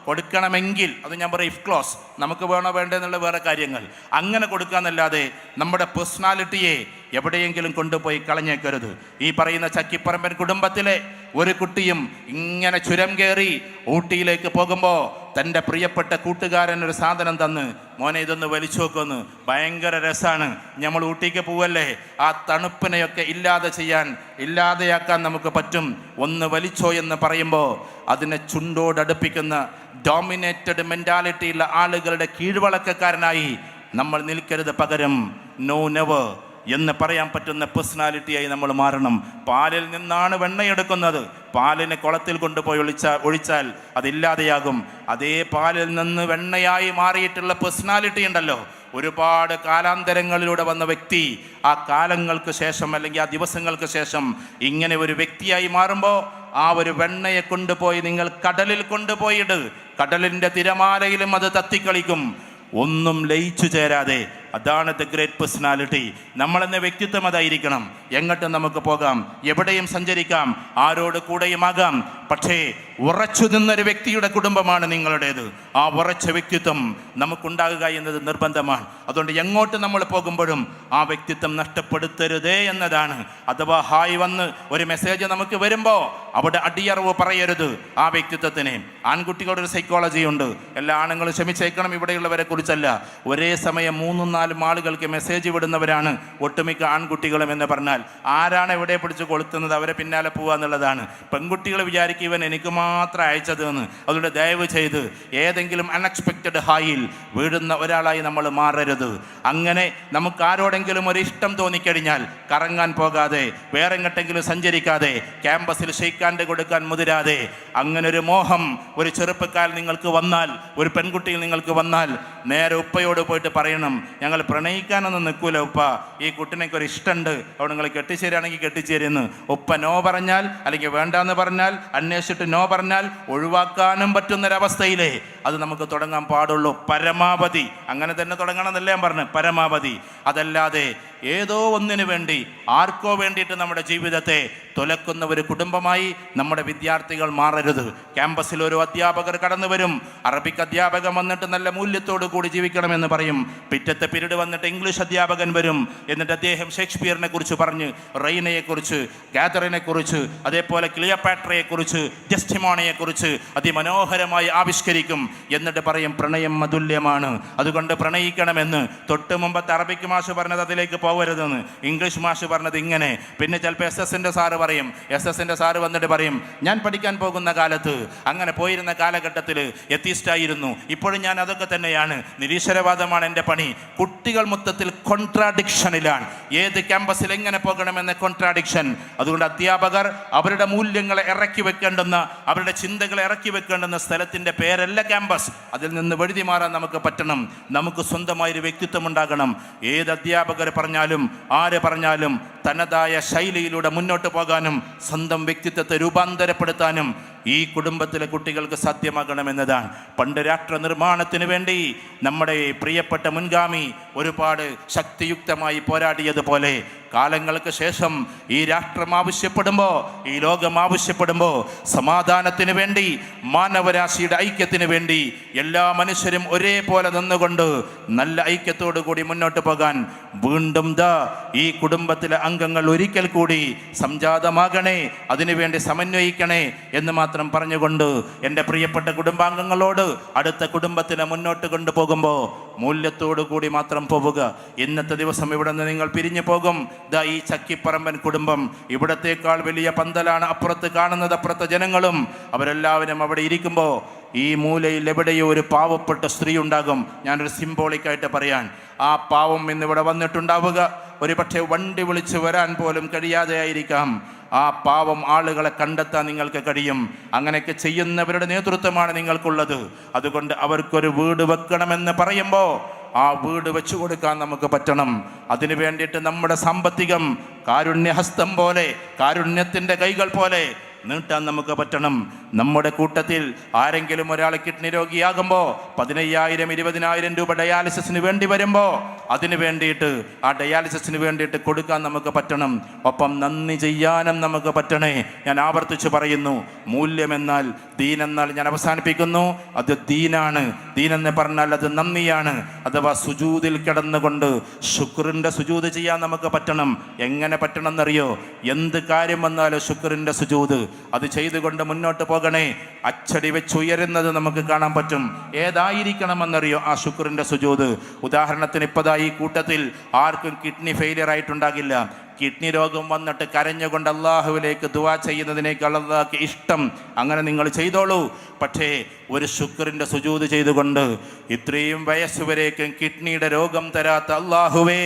കൊടുക്കണമെങ്കിൽ അത് ഞാൻ പറയും ഇഫ് ക്ലോസ്, നമുക്ക് വേണോ വേണ്ടെന്നുള്ള വേറെ കാര്യങ്ങൾ. അങ്ങനെ കൊടുക്കാന്നല്ലാതെ നമ്മുടെ പേഴ്സണാലിറ്റിയെ എവിടെയെങ്കിലും കൊണ്ടുപോയി കളഞ്ഞേക്കരുത്. ഈ പറയുന്ന ചക്കിപ്പറമ്പൻ കുടുംബത്തിലെ ഒരു കുട്ടിയും ഇങ്ങനെ ചുരം കയറി ഊട്ടിയിലേക്ക് പോകുമ്പോൾ തൻ്റെ പ്രിയപ്പെട്ട കൂട്ടുകാരൻ ഒരു സാധനം തന്ന്, മോനെ ഇതൊന്ന് വലിച്ചു നോക്കുമെന്ന്, ഭയങ്കര രസമാണ്, നമ്മൾ ഊട്ടിക്ക് പോവല്ലേ, ആ തണുപ്പിനെയൊക്കെ ഇല്ലാതെയാക്കാൻ നമുക്ക് പറ്റും, ഒന്ന് വലിച്ചോ എന്ന് പറയുമ്പോൾ അതിനെ ചുണ്ടോടടുപ്പിക്കുന്ന ഡോമിനേറ്റഡ് മെൻറ്റാലിറ്റിയുള്ള ആളുകളുടെ കീഴ്വഴക്കക്കാരനായി നമ്മൾ നിൽക്കരുത്. പകരം നോ നെവർ എന്ന് പറയാൻ പറ്റുന്ന പേഴ്സണാലിറ്റിയായി നമ്മൾ മാറണം. പാലിൽ നിന്നാണ് വെണ്ണയെടുക്കുന്നത്. പാലിനെ കുളത്തിൽ കൊണ്ടുപോയി ഒഴിച്ചാൽ അതില്ലാതെയാകും. അതേ പാലിൽ നിന്ന് വെണ്ണയായി മാറിയിട്ടുള്ള പേഴ്സണാലിറ്റി ഉണ്ടല്ലോ, ഒരുപാട് കാലാന്തരങ്ങളിലൂടെ വന്ന വ്യക്തി ആ കാലങ്ങൾക്ക് ശേഷം അല്ലെങ്കിൽ ആ ദിവസങ്ങൾക്ക് ശേഷം ഇങ്ങനെ ഒരു വ്യക്തിയായി മാറുമ്പോൾ ആ ഒരു വെണ്ണയെ കൊണ്ടുപോയി നിങ്ങൾ കടലിൽ കൊണ്ടുപോയിട്. കടലിൻ്റെ തിരമാലയിലും അത് തത്തിക്കളിക്കും, ഒന്നും ലയിച്ചു ചേരാതെ. അതാണ് ദ ഗ്രേറ്റ് പേഴ്സണാലിറ്റി. നമ്മളെന്ന വ്യക്തിത്വം അതായിരിക്കണം. എങ്ങോട്ടും നമുക്ക് പോകാം, എവിടെയും സഞ്ചരിക്കാം, ആരോട് കൂടെയുമാകാം. പക്ഷേ ഉറച്ചു നിന്നൊരു വ്യക്തിയുടെ കുടുംബമാണ് നിങ്ങളുടേത്. ആ ഉറച്ച വ്യക്തിത്വം നമുക്കുണ്ടാകുക എന്നത് നിർബന്ധമാണ്. അതുകൊണ്ട് എങ്ങോട്ട് നമ്മൾ പോകുമ്പോഴും ആ വ്യക്തിത്വം നഷ്ടപ്പെടുത്തരുതേ എന്നതാണ്. അഥവാ ഹായ് വന്ന് ഒരു മെസ്സേജ് നമുക്ക് വരുമ്പോൾ അവിടെ അടിയറവ് പറയരുത് ആ വ്യക്തിത്വത്തിന്. ആൺകുട്ടികളുടെ ഒരു സൈക്കോളജി ഉണ്ട്. എല്ലാ ആണുങ്ങളും ക്ഷമിച്ചേക്കണം, ഇവിടെയുള്ളവരെ കുറിച്ചല്ല. ഒരേ സമയം 3-4 ആളുകൾക്ക് മെസ്സേജ് വിടുന്നവരാണ് ഒട്ടുമിക്ക ആൺകുട്ടികളും എന്ന് പറഞ്ഞാൽ ആരാണ് എവിടെ പിടിച്ച് കൊളുത്തുന്നത്, അവരെ പിന്നാലെ പോവുക എന്നുള്ളതാണ്. പെൺകുട്ടികൾ വിചാരിക്കും ഇവൻ എനിക്ക് മാത്രം അയച്ചത് എന്ന്. അതുകൊണ്ട് ദയവ് ചെയ്ത് ഏതെങ്കിലും അൺഎക്സ്പെക്റ്റഡ് ഹായിൽ വീഴുന്ന ഒരാളായി നമ്മൾ മാറരുത്. അങ്ങനെ നമുക്ക് ആരോടെങ്കിലും ഒരു ഇഷ്ടം തോന്നിക്കഴിഞ്ഞാൽ കറങ്ങാൻ പോകാതെ, വേറെ എങ്ങോട്ടെങ്കിലും സഞ്ചരിക്കാതെ, ക്യാമ്പസിൽ ഷെയ്ക്കാൻ്റെ കൊടുക്കാൻ മുതിരാതെ, അങ്ങനെ ഒരു മോഹം ഒരു ചെറുപ്പക്കാരൻ നിങ്ങൾക്ക് വന്നാൽ, ഒരു പെൺകുട്ടിയിൽ നിങ്ങൾക്ക് വന്നാൽ, നേരെ ഉപ്പയോട് പോയിട്ട് പറയണം, ഞങ്ങൾ പ്രണയിക്കാനൊന്നും നിൽക്കൂല ഉപ്പ, ഈ കുട്ടിനൊക്കെ ഒരു ഇഷ്ടമുണ്ട്, അവിടെ നിങ്ങൾ കെട്ടിച്ചേരുകയാണെങ്കിൽ കെട്ടിച്ചേരുന്ന്. ഉപ്പ നോ പറഞ്ഞാൽ അല്ലെങ്കിൽ വേണ്ടാന്ന് പറഞ്ഞാൽ, അന്വേഷിച്ചിട്ട് നോ പറഞ്ഞാൽ ഒഴിവാക്കാനും പറ്റുന്നൊരവസ്ഥയിലേ അത് നമുക്ക് തുടങ്ങാൻ പാടുള്ളൂ. പരമാവധി അങ്ങനെ തന്നെ തുടങ്ങണം എന്നല്ല ഞാൻ പറഞ്ഞു, പരമാവധി. അതല്ലാതെ ഏതോ ഒന്നിനു വേണ്ടി, ആർക്കോ വേണ്ടിയിട്ട് നമ്മുടെ ജീവിതത്തെ തുലക്കുന്ന ഒരു കുടുംബമായി നമ്മുടെ വിദ്യാർത്ഥികൾ മാറരുത്. ക്യാമ്പസിൽ ഒരു അധ്യാപകർ കടന്നു വരും, അറബിക് അധ്യാപകൻ വന്നിട്ട് നല്ല മൂല്യത്തോടു കൂടി ജീവിക്കണമെന്ന് പറയും. പിറ്റത്തെ പീരീഡ് വന്നിട്ട് ഇംഗ്ലീഷ് അധ്യാപകൻ വരും, എന്നിട്ട് അദ്ദേഹം ഷേക്സ്പിയറിനെ കുറിച്ച് പറഞ്ഞ്, റെയ്നയെക്കുറിച്ച്, കാതറിനെ കുറിച്ച്, അതേപോലെ ക്ലിയോപാട്രയെക്കുറിച്ച്, ജസ്റ്റിമോണയെക്കുറിച്ച് അതിമനോഹരമായി ആവിഷ്കരിക്കും. എന്നിട്ട് പറയും പ്രണയം അതുല്യമാണ്, അതുകൊണ്ട് പ്രണയിക്കണമെന്ന്. തൊട്ട് മുമ്പത്തെ അറബിക് മാഷ് പറഞ്ഞത് അതിലേക്ക് പോകരുതെന്ന്, ഇംഗ്ലീഷ് മാഷ് പറഞ്ഞത് ഇങ്ങനെ. പിന്നെ ചിലപ്പോൾ SS-ൻ്റെ സാറ് പറയും, SS-ൻ്റെ സാറ് വന്നിട്ട് പറയും ഞാൻ പഠിക്കാൻ പോകുന്ന കാലത്ത് അങ്ങനെ പോയിരുന്ന കാലഘട്ടത്തിൽ എത്തിസ്റ്റായിരുന്നു, ഇപ്പോഴും ഞാൻ അതൊക്കെ തന്നെയാണ്, നിരീശ്വരവാദമാണ് എൻ്റെ പണി. കുട്ടികൾ മൊത്തത്തിൽ കോൺട്രാഡിക്ഷനിലാണ്. ഏത് ക്യാമ്പസിൽ എങ്ങനെ പോകണമെന്ന കോൺട്രാഡിക്ഷൻ. അതുകൊണ്ട് അധ്യാപകർ അവരുടെ മൂല്യങ്ങളെ ഇറക്കി വെക്കേണ്ടുന്ന, അവരുടെ ചിന്തകളെ ഇറക്കി വെക്കേണ്ടുന്ന സ്ഥലത്തിൻ്റെ പേരല്ല ക്യാമ്പസ്. അതിൽ നിന്ന് വഴുതി മാറാൻ നമുക്ക് പറ്റണം. നമുക്ക് സ്വന്തമായൊരു വ്യക്തിത്വം ഉണ്ടാകണം. ഏത് അധ്യാപകർ പറഞ്ഞാലും ആര് പറഞ്ഞാലും തനതായ ശൈലിയിലൂടെ മുന്നോട്ട് പോകാനും സ്വന്തം വ്യക്തിത്വത്തെ രൂപാന്തരപ്പെടുത്താനും ഈ കുടുംബത്തിലെ കുട്ടികൾക്ക് സാധ്യമാകണമെന്നതാണ്. പണ്ട് രാഷ്ട്ര നിർമ്മാണത്തിന് വേണ്ടി നമ്മുടെ പ്രിയപ്പെട്ട മുൻഗാമി ഒരുപാട് ശക്തിയുക്തമായി പോരാടിയതുപോലെ കാലങ്ങൾക്ക് ശേഷം ഈ രാഷ്ട്രം ആവശ്യപ്പെടുമ്പോൾ, ഈ ലോകം ആവശ്യപ്പെടുമ്പോൾ സമാധാനത്തിന് വേണ്ടി, മാനവരാശിയുടെ ഐക്യത്തിന് വേണ്ടി എല്ലാ മനുഷ്യരും ഒരേപോലെ നിന്നുകൊണ്ട് നല്ല ഐക്യത്തോടു കൂടി മുന്നോട്ട് പോകാൻ വീണ്ടും ഈ കുടുംബത്തിലെ അംഗങ്ങൾ ഒരിക്കൽ കൂടി സംജാതമാകണേ, അതിനുവേണ്ടി സമന്വയിക്കണേ എന്ന് മാത്രം പറഞ്ഞുകൊണ്ട് എൻ്റെ പ്രിയപ്പെട്ട കുടുംബാംഗങ്ങളോട് അടുത്ത കുടുംബത്തിനെ മുന്നോട്ട് കൊണ്ടുപോകുമ്പോൾ മൂല്യത്തോടു കൂടി മാത്രം പോവുക. ഇന്നത്തെ ദിവസം ഇവിടെ നിന്ന് നിങ്ങൾ പിരിഞ്ഞു പോകും. ഈ ചക്കിപ്പറമ്പൻ കുടുംബം ഇവിടത്തേക്കാൾ വലിയ പന്തലാണ് അപ്പുറത്ത് കാണുന്നത്. അപ്പുറത്തെ ജനങ്ങളും അവരെല്ലാവരും അവിടെ ഇരിക്കുമ്പോൾ ഈ മൂലയിൽ എവിടെയോ ഒരു പാവപ്പെട്ട സ്ത്രീ ഉണ്ടാകും. ഞാനൊരു സിംബോളിക്കായിട്ട് പറയാൻ, ആ പാവം ഇന്നിവിടെ വന്നിട്ടുണ്ടാവുക. ഒരു പക്ഷേ വണ്ടി വിളിച്ച് വരാൻ പോലും കഴിയാതെ ആയിരിക്കാം. ആ പാവം ആളുകളെ കണ്ടെത്താൻ നിങ്ങൾക്ക് കഴിയും. അങ്ങനെയൊക്കെ ചെയ്യുന്നവരുടെ നേതൃത്വമാണ് നിങ്ങൾക്കുള്ളത്. അതുകൊണ്ട് അവർക്കൊരു വീട് വെക്കണമെന്ന് പറയുമ്പോൾ ആ വീട് വെച്ചു കൊടുക്കാൻ നമുക്ക് പറ്റണം. അതിനു വേണ്ടിയിട്ട് നമ്മുടെ സാമ്പത്തികം കാരുണ്യഹസ്തം പോലെ, കാരുണ്യത്തിൻ്റെ കൈകൾ പോലെ നീട്ടാൻ നമുക്ക് പറ്റണം. നമ്മുടെ കൂട്ടത്തിൽ ആരെങ്കിലും ഒരാൾ കിഡ്നി രോഗിയാകുമ്പോൾ 15,000 20,000 രൂപ ഡയാലിസിസിന് വേണ്ടി വരുമ്പോൾ അതിന് വേണ്ടിയിട്ട്, ആ ഡയാലിസിസിന് വേണ്ടിയിട്ട് കൊടുക്കാൻ നമുക്ക് പറ്റണം. ഒപ്പം നന്ദി ചെയ്യാനും നമുക്ക് പറ്റണേ. ഞാൻ ആവർത്തിച്ച് പറയുന്നു, മൂല്യമെന്നാൽ, ദീനെന്നാൽ, ഞാൻ അവസാനിപ്പിക്കുന്നു, അത് ദീനാണ്. ദീനെന്ന് പറഞ്ഞാൽ അത് നന്ദിയാണ്. അഥവാ സുജൂദിൽ കിടന്നുകൊണ്ട് ശുക്രിൻ്റെ സുജൂദ് ചെയ്യാൻ നമുക്ക് പറ്റണം. എങ്ങനെ പറ്റണം എന്നറിയോ? എന്ത് കാര്യം വന്നാലും ശുക്രിൻ്റെ സുജൂദ് അത് ചെയ്തുകൊണ്ട് മുന്നോട്ട് പോകണേ. അച്ചടി വെച്ച് ഉയരുന്നത് നമുക്ക് കാണാൻ പറ്റും. ഏതായിരിക്കണമെന്നറിയോ ആ ശുക്രിൻ്റെ സുജൂദ്? ഉദാഹരണത്തിന് ഈ കൂട്ടത്തിൽ ആർക്കും കിഡ്നി ഫെയിലിയർ ആയിട്ടുണ്ടാകില്ല. കിഡ്നി രോഗം വന്നിട്ട് കരഞ്ഞുകൊണ്ട് അള്ളാഹുവിലേക്ക് ദുആ ചെയ്യുന്നതിനേക്കാൾ അള്ളാഹ്ക്ക് ഇഷ്ടം അങ്ങനെ നിങ്ങൾ ചെയ്തോളൂ. പക്ഷേ ഒരു ശുക്രിൻ്റെ സുജൂദ് ചെയ്തുകൊണ്ട് ഇത്രയും വയസ്സുവരേക്കും കിഡ്നിയുടെ രോഗം തരാത്ത അള്ളാഹുവേ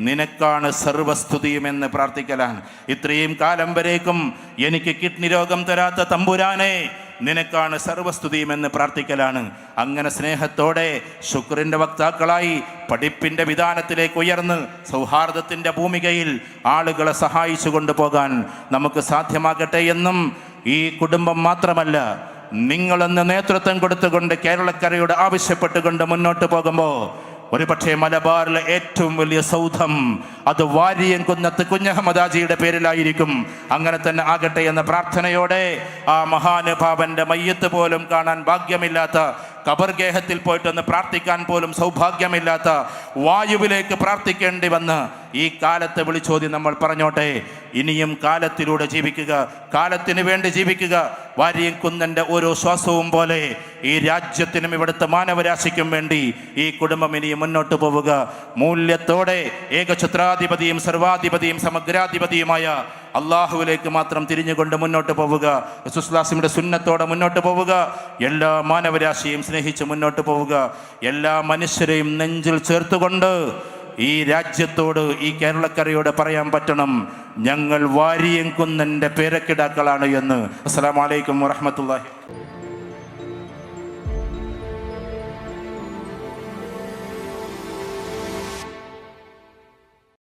നിനക്കാണ് സർവസ്തുതിയുമെന്ന് പ്രാർത്ഥിക്കലാണ്. ഇത്രയും കാലം വരേക്കും എനിക്ക് കിഡ്നി രോഗം തരാത്ത തമ്പുരാനെ നിനക്കാണ് സർവസ്തുതിയുമെന്ന് പ്രാർത്ഥിക്കലാണ്. അങ്ങനെ സ്നേഹത്തോടെ ശുക്രിൻ്റെ വക്താക്കളായി പഠിപ്പിൻ്റെ വിധാനത്തിലേക്ക് ഉയർന്ന് സൗഹാർദ്ദത്തിൻ്റെ ഭൂമികയിൽ ആളുകളെ സഹായിച്ചു കൊണ്ടുപോകാൻ നമുക്ക് സാധ്യമാകട്ടെ എന്നും ഈ കുടുംബം മാത്രമല്ല, നിങ്ങളെന്ന് നേതൃത്വം കൊടുത്തുകൊണ്ട് കേരളക്കരയോട് ആവശ്യപ്പെട്ടുകൊണ്ട് മുന്നോട്ട് പോകുമ്പോൾ ഒരുപക്ഷെ മലബാറിലെ ഏറ്റവും വലിയ സൗധം അത് വാരിയംകുന്നത്ത് കുഞ്ഞഹമ്മദാജിയുടെ പേരിലായിരിക്കും. അങ്ങനെ തന്നെ ആകട്ടെ എന്ന പ്രാർത്ഥനയോടെ ആ മഹാനുഭാവന്റെ മയ്യത്ത് പോലും കാണാൻ ഭാഗ്യമില്ലാത്ത, ഖബർഗേഹത്തിൽ പോയിട്ടൊന്ന് പ്രാർത്ഥിക്കാൻ പോലും സൗഭാഗ്യമില്ലാത്ത, വായുവിലേക്ക് പ്രാർത്ഥിക്കേണ്ടി വന്ന് ഈ കാലത്തെ വിളിച്ചോതി നമ്മൾ പറഞ്ഞോട്ടെ, ഇനിയും കാലത്തിലൂടെ ജീവിക്കുക, കാലത്തിന് വേണ്ടി ജീവിക്കുക. വാരിയംകുന്നൻ്റെ ഓരോ ശ്വാസവും പോലെ ഈ രാജ്യത്തിനും ഇവിടുത്തെ മാനവരാശിക്കും വേണ്ടി ഈ കുടുംബം ഇനിയും മുന്നോട്ട് പോവുക. മൂല്യത്തോടെ ഏകഛത്രാധിപതിയും സർവാധിപതിയും സമഗ്രാധിപതിയുമായ അള്ളാഹുവിലേക്ക് മാത്രം തിരിഞ്ഞുകൊണ്ട് മുന്നോട്ട് പോവുക. റസൂലുള്ളാഹിയുടെ സുന്നത്തോടെ മുന്നോട്ട് പോവുക. എല്ലാ മാനവരാശിയും സ്നേഹിച്ച് മുന്നോട്ട് പോവുക. എല്ലാ മനുഷ്യരെയും നെഞ്ചിൽ ചേർത്തുകൊണ്ട് ഈ രാജ്യത്തോട്, ഈ കേരളക്കരയോട് പറയാൻ പറ്റണം, ഞങ്ങൾ വാരിയംകുന്നൻ്റെ പേരക്കിടാക്കളാണ് എന്ന്. അസ്സലാമു അലൈക്കും വറഹ്മത്തുള്ളാഹി.